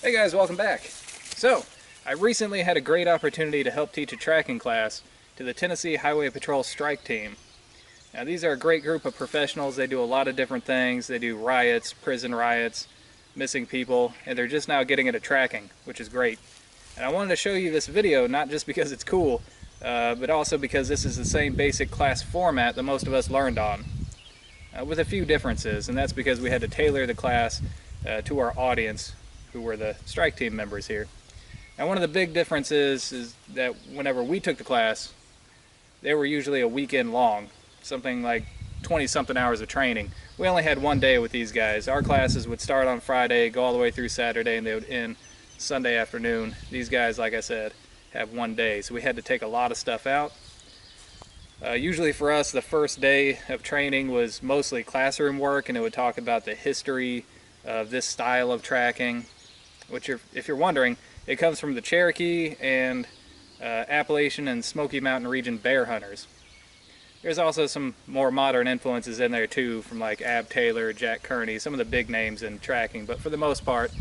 Hey guys, welcome back. So, I recently had a great opportunity to help teach a tracking class to the Tennessee Highway Patrol Strike Team. Now these are a great group of professionals. They do a lot of different things. They do riots, prison riots, missing people, and they're just now getting into tracking, which is great. And I wanted to show you this video not just because it's cool, but also because this is the same basic class format that most of us learned on, with a few differences, and that's because we had to tailor the class to our audience, who were the strike team members here. Now one of the big differences is that whenever we took the class, they were usually a weekend long, something like 20-something hours of training. We only had one day with these guys. Our classes would start on Friday, go all the way through Saturday, and they would end Sunday afternoon. These guys, like I said, have one day, so we had to take a lot of stuff out. Usually for us, the first day of training was mostly classroom work, and it would talk about the history of this style of tracking, which, if you're wondering, it comes from the Cherokee and Appalachian and Smoky Mountain region bear hunters. There's also some more modern influences in there too, from like Ab Taylor, Jack Kearney, some of the big names in tracking, but for the most part,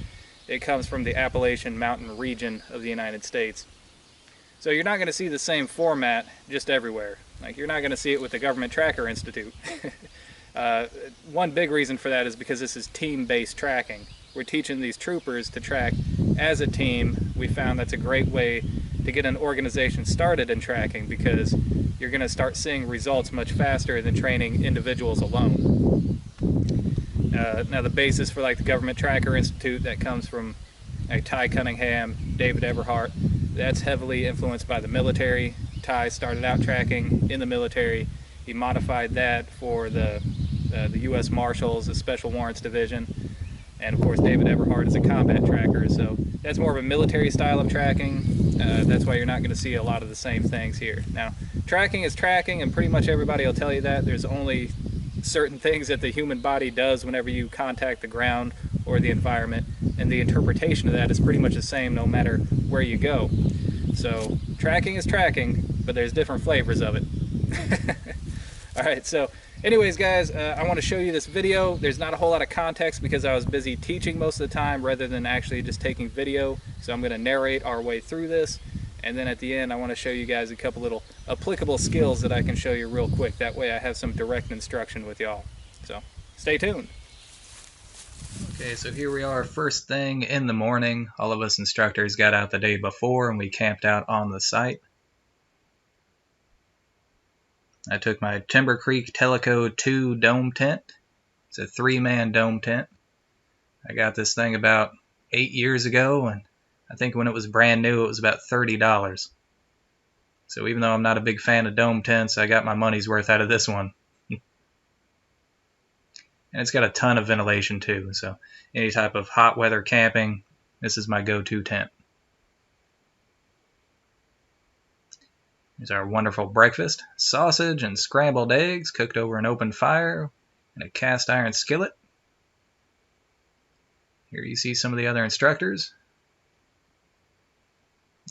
it comes from the Appalachian Mountain region of the United States. So you're not going to see the same format just everywhere. Like, you're not going to see it with the Government Tracker Institute. One big reason for that is because this is team-based tracking. We're teaching these troopers to track as a team. We found that's a great way to get an organization started in tracking, because you're going to start seeing results much faster than training individuals alone. Now the basis for like the Government Tracker Institute, that comes from like Ty Cunningham, David Everhart. That's heavily influenced by the military. Ty started out tracking in the military. He modified that for the U.S. Marshals, the Special Warrants Division. And of course, David Everhart is a combat tracker, so that's more of a military style of tracking. That's why you're not going to see a lot of the same things here. Now, tracking is tracking, and pretty much everybody will tell you that. There's only certain things that the human body does whenever you contact the ground or the environment, and the interpretation of that is pretty much the same no matter where you go. So, tracking is tracking, but there's different flavors of it. Alright, so anyways guys, I want to show you this video. There's not a whole lot of context because I was busy teaching most of the time rather than actually just taking video. So I'm going to narrate our way through this, and then at the end I want to show you guys a couple little applicable skills that I can show you real quick. That way I have some direct instruction with y'all. So stay tuned. Okay, so here we are, first thing in the morning. All of us instructors got out the day before and we camped out on the site. I took my Timber Creek Teleco 2 dome tent. It's a 3-man dome tent. I got this thing about 8 years ago, and I think when it was brand new it was about $30. So even though I'm not a big fan of dome tents, I got my money's worth out of this one. And it's got a ton of ventilation too, so any type of hot weather camping, this is my go-to tent. Here's our wonderful breakfast: sausage and scrambled eggs cooked over an open fire in a cast iron skillet. Here you see some of the other instructors.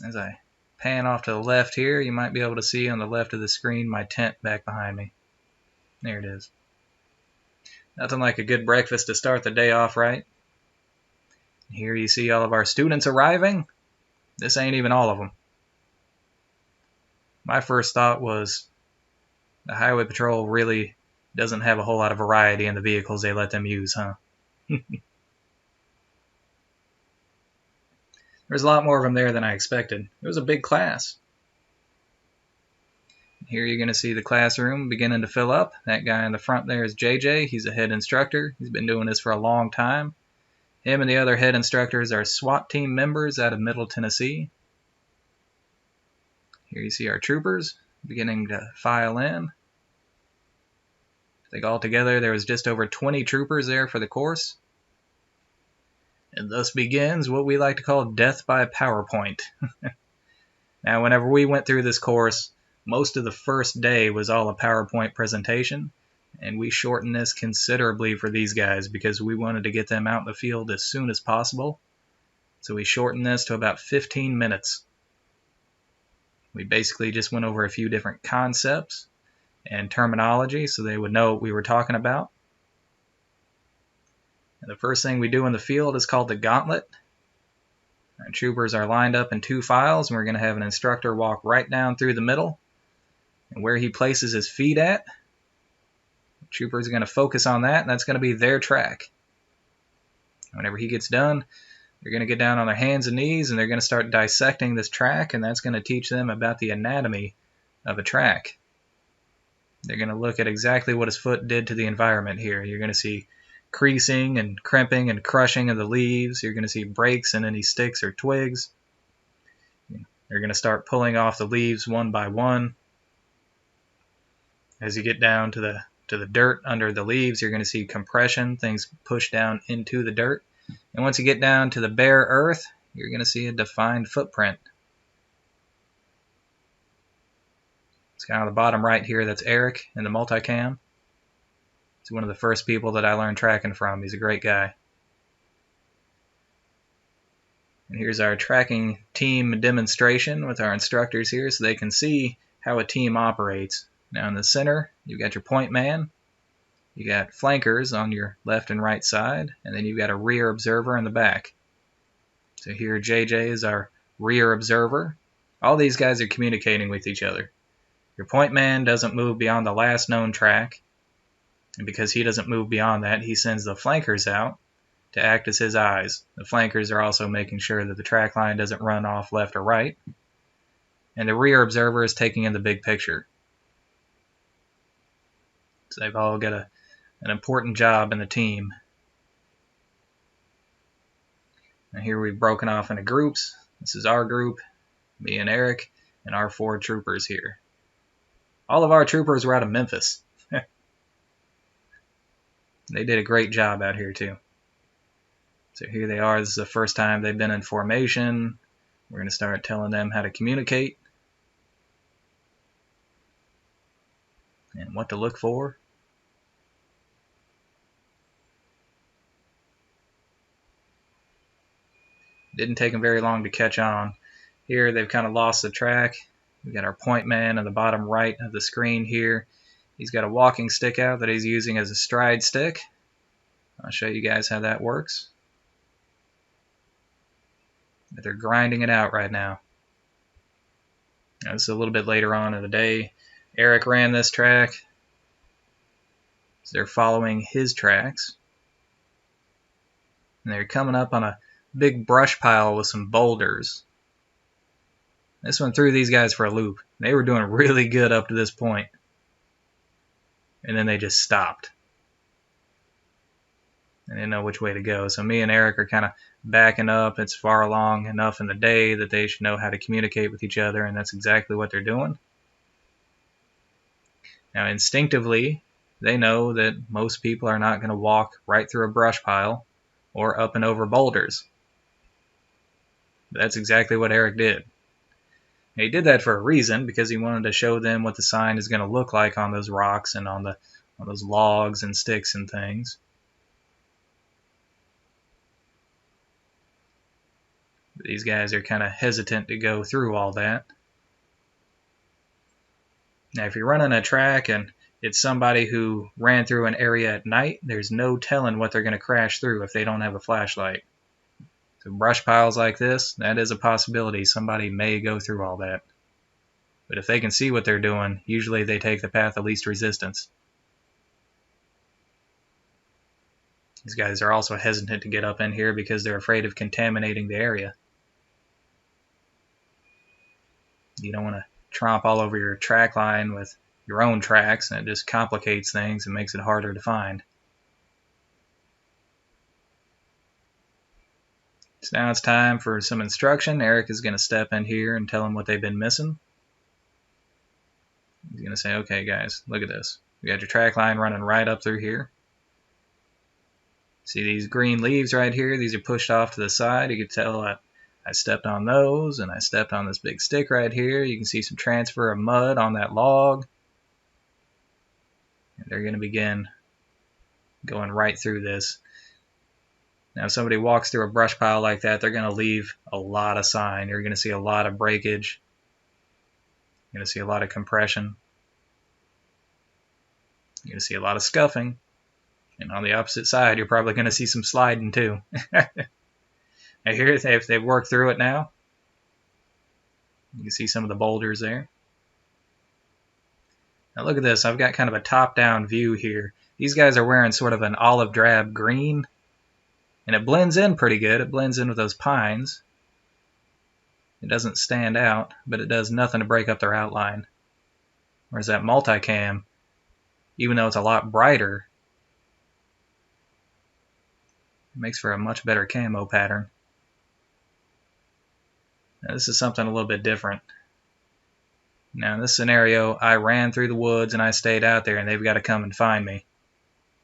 As I pan off to the left here, you might be able to see on the left of the screen my tent back behind me. There it is. Nothing like a good breakfast to start the day off right. Here you see all of our students arriving. This ain't even all of them. My first thought was the Highway Patrol really doesn't have a whole lot of variety in the vehicles they let them use, huh? There's a lot more of them there than I expected. It was a big class. Here you're going to see the classroom beginning to fill up. That guy in the front there is JJ. He's a head instructor. He's been doing this for a long time. Him and the other head instructors are SWAT team members out of Middle Tennessee. Here you see our troopers beginning to file in. I think altogether there was just over 20 troopers there for the course. And thus begins what we like to call death by PowerPoint. Now, whenever we went through this course, most of the first day was all a PowerPoint presentation, and we shortened this considerably for these guys because we wanted to get them out in the field as soon as possible. So we shortened this to about 15 minutes. We basically just went over a few different concepts and terminology so they would know what we were talking about. And the first thing we do in the field is called the Gauntlet. Our troopers are lined up in 2 files, and we're going to have an instructor walk right down through the middle. And where he places his feet at, the troopers are going to focus on that, and that's going to be their track. Whenever he gets done, they're going to get down on their hands and knees, and they're going to start dissecting this track, and that's going to teach them about the anatomy of a track. They're going to look at exactly what his foot did to the environment here. You're going to see creasing and crimping and crushing of the leaves. You're going to see breaks in any sticks or twigs. They're going to start pulling off the leaves one by one. As you get down to the dirt under the leaves, you're going to see compression, things push down into the dirt. And once you get down to the bare earth, you're going to see a defined footprint. It's kind of the bottom right here, that's Eric in the multicam. He's one of the first people that I learned tracking from. He's a great guy. And here's our tracking team demonstration with our instructors here so they can see how a team operates. Now in the center, you've got your point man. You got flankers on your left and right side, and then you've got a rear observer in the back. So here JJ is our rear observer. All these guys are communicating with each other. Your point man doesn't move beyond the last known track, and because he doesn't move beyond that, he sends the flankers out to act as his eyes. The flankers are also making sure that the track line doesn't run off left or right, and the rear observer is taking in the big picture. So they've all got an important job in the team. Now here we've broken off into groups. This is our group, me and Eric, and our 4 troopers here. All of our troopers were out of Memphis. They did a great job out here too. So here they are. This is the first time they've been in formation. We're going to start telling them how to communicate and what to look for. Didn't take them very long to catch on. Here they've kind of lost the track. We've got our point man on the bottom right of the screen here. He's got a walking stick out that he's using as a stride stick. I'll show you guys how that works. But they're grinding it out right now. Now, this is a little bit later on in the day. Eric ran this track. So they're following his tracks. And they're coming up on a big brush pile with some boulders. This one threw these guys for a loop. They were doing really good up to this point. And then they just stopped. They didn't know which way to go. So me and Eric are kind of backing up. It's far along enough in the day that they should know how to communicate with each other, and that's exactly what they're doing. Now instinctively, they know that most people are not going to walk right through a brush pile or up and over boulders. That's exactly what Eric did. He did that for a reason, because he wanted to show them what the sign is going to look like on those rocks and on those logs and sticks and things. But these guys are kind of hesitant to go through all that. Now, if you're running a track and it's somebody who ran through an area at night, there's no telling what they're going to crash through if they don't have a flashlight. So brush piles like this, that is a possibility. Somebody may go through all that. But if they can see what they're doing, usually they take the path of least resistance. These guys are also hesitant to get up in here because they're afraid of contaminating the area. You don't want to tromp all over your track line with your own tracks, and it just complicates things and makes it harder to find. So now it's time for some instruction. Eric is going to step in here and tell them what they've been missing. He's going to say, okay guys, look at this. We got your track line running right up through here. See these green leaves right here? These are pushed off to the side. You can tell I stepped on those, and I stepped on this big stick right here. You can see some transfer of mud on that log. And they're going to begin going right through this. Now, if somebody walks through a brush pile like that, they're going to leave a lot of sign. You're going to see a lot of breakage. You're going to see a lot of compression. You're going to see a lot of scuffing. And on the opposite side, you're probably going to see some sliding too. Now here they've worked through it now. You can see some of the boulders there. Now look at this, I've got kind of a top-down view here. These guys are wearing sort of an olive drab green, and it blends in pretty good. It blends in with those pines. It doesn't stand out, but it does nothing to break up their outline. Whereas that multicam, even though it's a lot brighter, it makes for a much better camo pattern. Now this is something a little bit different. Now in this scenario, I ran through the woods and I stayed out there, and they've got to come and find me.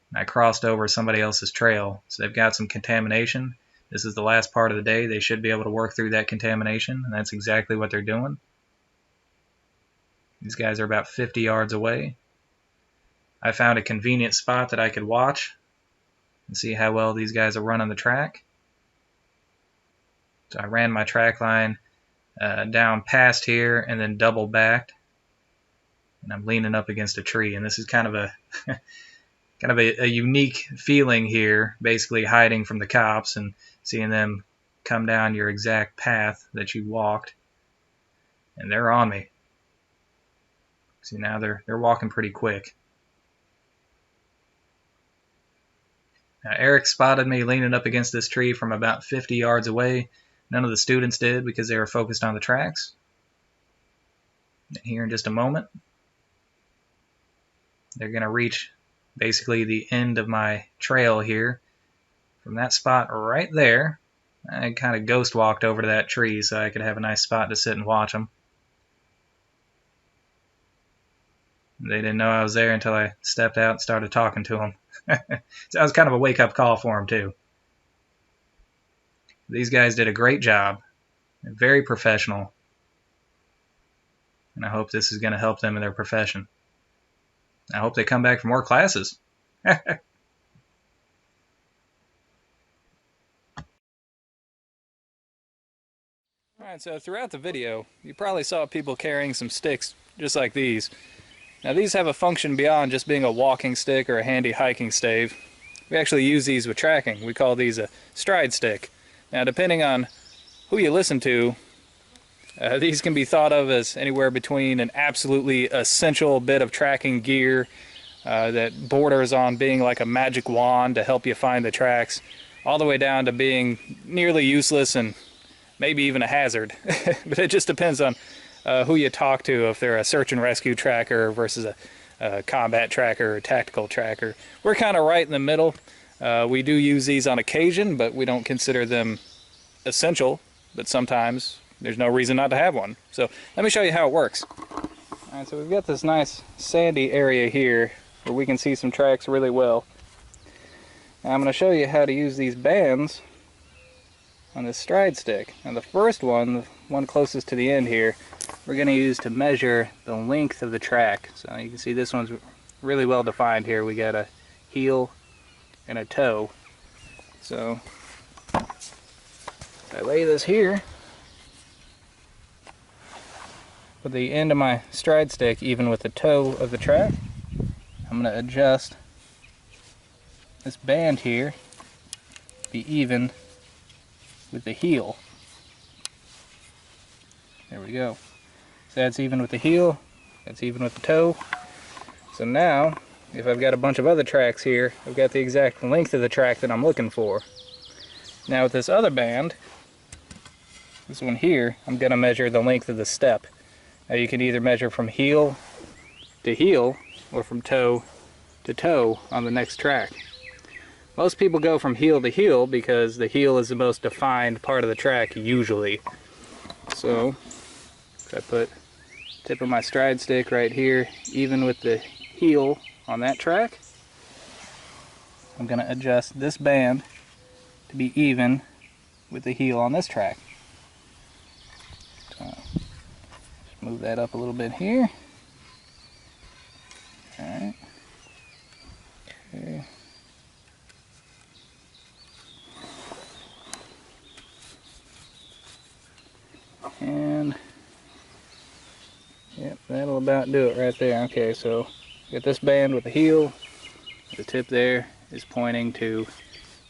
And I crossed over somebody else's trail, so they've got some contamination. This is the last part of the day. They should be able to work through that contamination, and that's exactly what they're doing. These guys are about 50 yards away. I found a convenient spot that I could watch and see how well these guys are running the track. So I ran my track line down past here and then double backed, and I'm leaning up against a tree, and this is kind of a a unique feeling here, basically hiding from the cops and seeing them come down your exact path that you walked, and they're on me. See, now they're walking pretty quick. Now Eric spotted me leaning up against this tree from about 50 yards away. None of the students did because they were focused on the tracks. And here in just a moment, they're going to reach basically the end of my trail here. From that spot right there, I kind of ghost walked over to that tree so I could have a nice spot to sit and watch them. They didn't know I was there until I stepped out and started talking to them. So that was kind of a wake-up call for them too. These guys did a great job. They're very professional. And I hope this is going to help them in their profession. I hope they come back for more classes. Alright, so throughout the video, you probably saw people carrying some sticks just like these. Now these have a function beyond just being a walking stick or a handy hiking stave. We actually use these with tracking. We call these a stride stick. Now depending on who you listen to, these can be thought of as anywhere between an absolutely essential bit of tracking gear that borders on being like a magic wand to help you find the tracks, all the way down to being nearly useless and maybe even a hazard. But it just depends on who you talk to, if they're a search and rescue tracker versus a combat tracker or tactical tracker. We're kind of right in the middle. We do use these on occasion, but we don't consider them essential. But sometimes there's no reason not to have one. So let me show you how it works. Alright, so we've got this nice sandy area here where we can see some tracks really well. Now I'm going to show you how to use these bands on this stride stick. Now the first one, the one closest to the end here, we're going to use to measure the length of the track. So you can see this one's really well defined here. We got a heel and a toe. So if I lay this here, with the end of my stride stick even with the toe of the track, I'm going to adjust this band here to be even with the heel. There we go. So that's even with the heel, that's even with the toe. So now, if I've got a bunch of other tracks here, I've got the exact length of the track that I'm looking for. Now with this other band, this one here, I'm going to measure the length of the step. Now you can either measure from heel to heel or from toe to toe on the next track. Most people go from heel to heel because the heel is the most defined part of the track usually. So if I put the tip of my stride stick right here, even with the heel on that track, I'm going to adjust this band to be even with the heel on this track. So just move that up a little bit here. Alright. Okay. And yep, that'll about do it right there. Okay, so get this band with the heel. The tip there is pointing to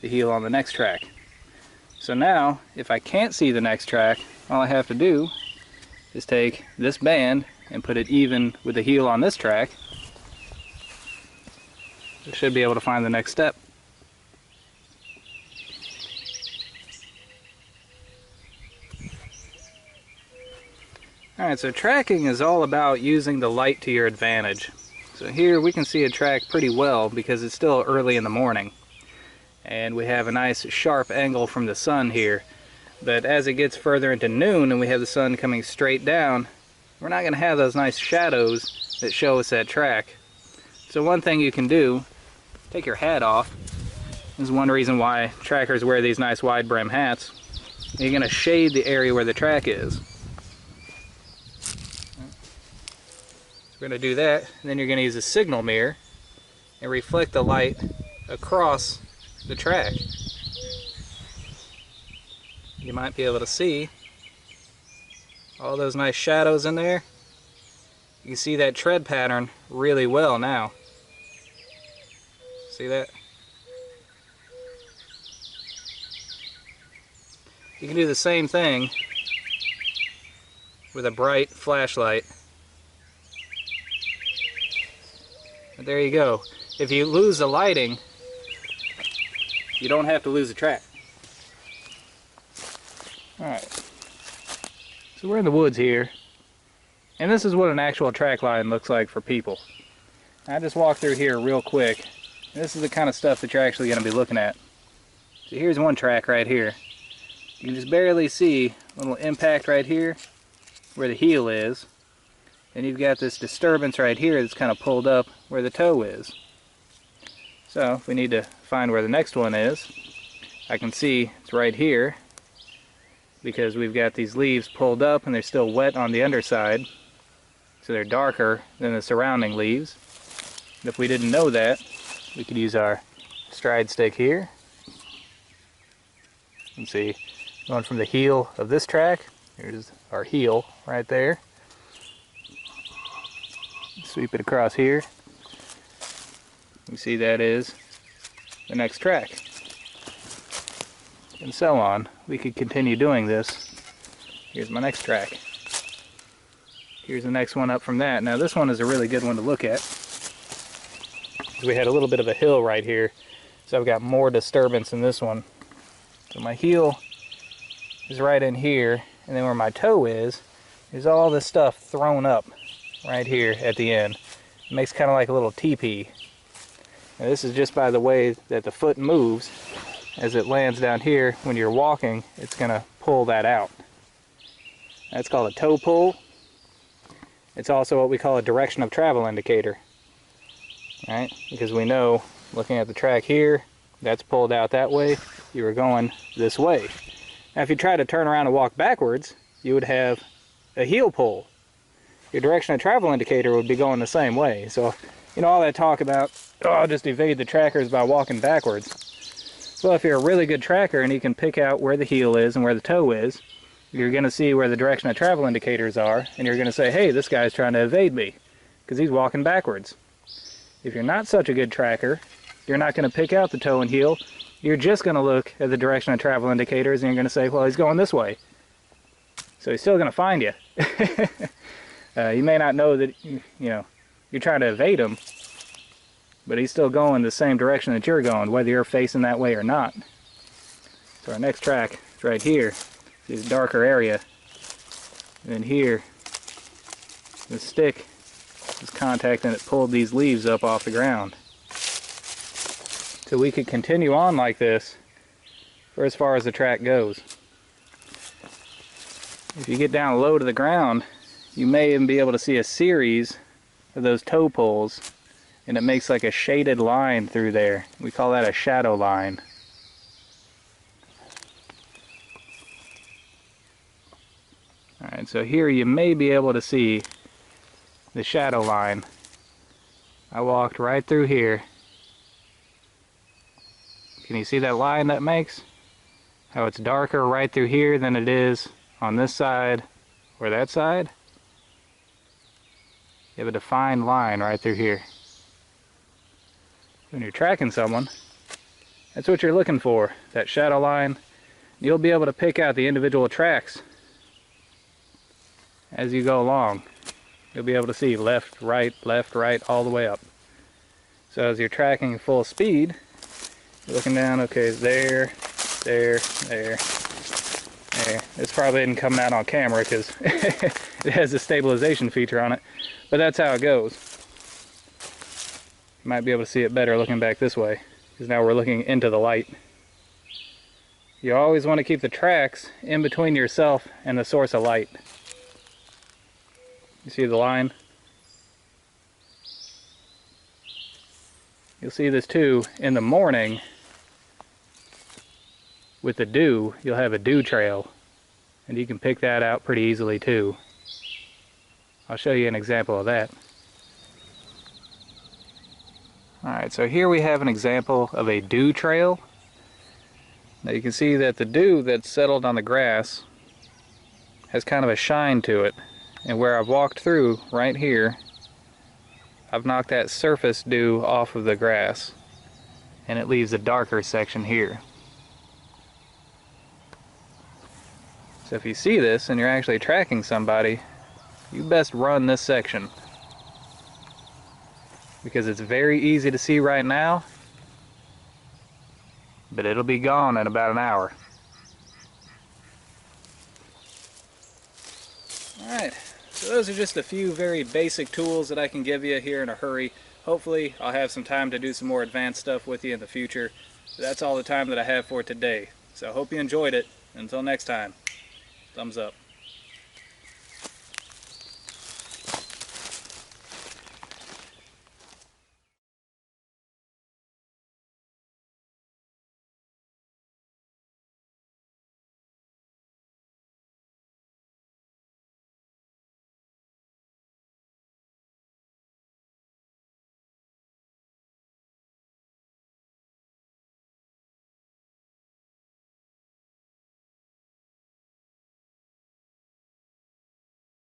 the heel on the next track. So now, if I can't see the next track, all I have to do is take this band and put it even with the heel on this track. I should be able to find the next step. Alright, so tracking is all about using the light to your advantage. So here we can see a track pretty well because it's still early in the morning. And we have a nice sharp angle from the sun here. But as it gets further into noon and we have the sun coming straight down, we're not going to have those nice shadows that show us that track. So one thing you can do, take your hat off. This is one reason why trackers wear these nice wide brim hats. You're going to shade the area where the track is. We're going to do that, and then you're going to use a signal mirror and reflect the light across the track. You might be able to see all those nice shadows in there. You can see that tread pattern really well now. See that? You can do the same thing with a bright flashlight. But there you go. If you lose the lighting, you don't have to lose the track. Alright. So we're in the woods here. And this is what an actual track line looks like for people. I just walked through here real quick. This is the kind of stuff that you're actually going to be looking at. So here's one track right here. You can just barely see a little impact right here where the heel is. And you've got this disturbance right here that's kind of pulled up where the toe is. So if we need to find where the next one is, I can see it's right here because we've got these leaves pulled up and they're still wet on the underside, so they're darker than the surrounding leaves. And if we didn't know that, we could use our stride stick here. You can see going from the heel of this track, here's our heel right there. Sweep it across here. You see that is the next track. And so on. We could continue doing this. Here's my next track. Here's the next one up from that. Now this one is a really good one to look at. We had a little bit of a hill right here, so I've got more disturbance in this one. So my heel is right in here, and then where my toe is all this stuff thrown up right here at the end. It makes kind of like a little teepee. And this is just by the way that the foot moves. As it lands down here, when you're walking, it's going to pull that out. That's called a toe pull. It's also what we call a direction of travel indicator. Right? Because we know, looking at the track here, that's pulled out that way, you were going this way. Now if you try to turn around and walk backwards, you would have a heel pull. Your direction of travel indicator would be going the same way. So, you know, all that talk about, oh, I'll just evade the trackers by walking backwards. Well, if you're a really good tracker and you can pick out where the heel is and where the toe is, you're going to see where the direction of travel indicators are, and you're going to say, hey, this guy's trying to evade me, because he's walking backwards. If you're not such a good tracker, you're not going to pick out the toe and heel. You're just going to look at the direction of travel indicators, and you're going to say, well, he's going this way. So he's still going to find you. You may not know that, you're trying to evade him, but he's still going the same direction that you're going, whether you're facing that way or not. So our next track is right here. This darker area. And then here, the stick is contacting it, pulled these leaves up off the ground. So we could continue on like this for as far as the track goes. If you get down low to the ground, you may even be able to see a series of those toe pulls, and it makes like a shaded line through there. We call that a shadow line. Alright, so here you may be able to see the shadow line. I walked right through here. Can you see that line that makes? How it's darker right through here than it is on this side or that side? You have a defined line right through here. When you're tracking someone, that's what you're looking for, that shadow line you'll be able to pick out the individual tracks as you go along. You'll be able to see left, right, all the way up. So as you're tracking full speed, you're looking down, okay, there. This probably didn't come out on camera because it has a stabilization feature on it, but that's how it goes. You might be able to see it better looking back this way, because now we're looking into the light. You always want to keep the tracks in between yourself and the source of light. You see the line? You'll see this too in the morning. With the dew, you'll have a dew trail, and you can pick that out pretty easily too. I'll show you an example of that. Alright, so here we have an example of a dew trail. Now you can see that the dew that's settled on the grass has kind of a shine to it, and where I've walked through right here, I've knocked that surface dew off of the grass, and it leaves a darker section here. So if you see this and you're actually tracking somebody, you best run this section, because it's very easy to see right now, but it'll be gone in about an hour. Alright, so those are just a few very basic tools that I can give you here in a hurry. Hopefully I'll have some time to do some more advanced stuff with you in the future. But that's all the time that I have for today. So I hope you enjoyed it. Until next time, thumbs up.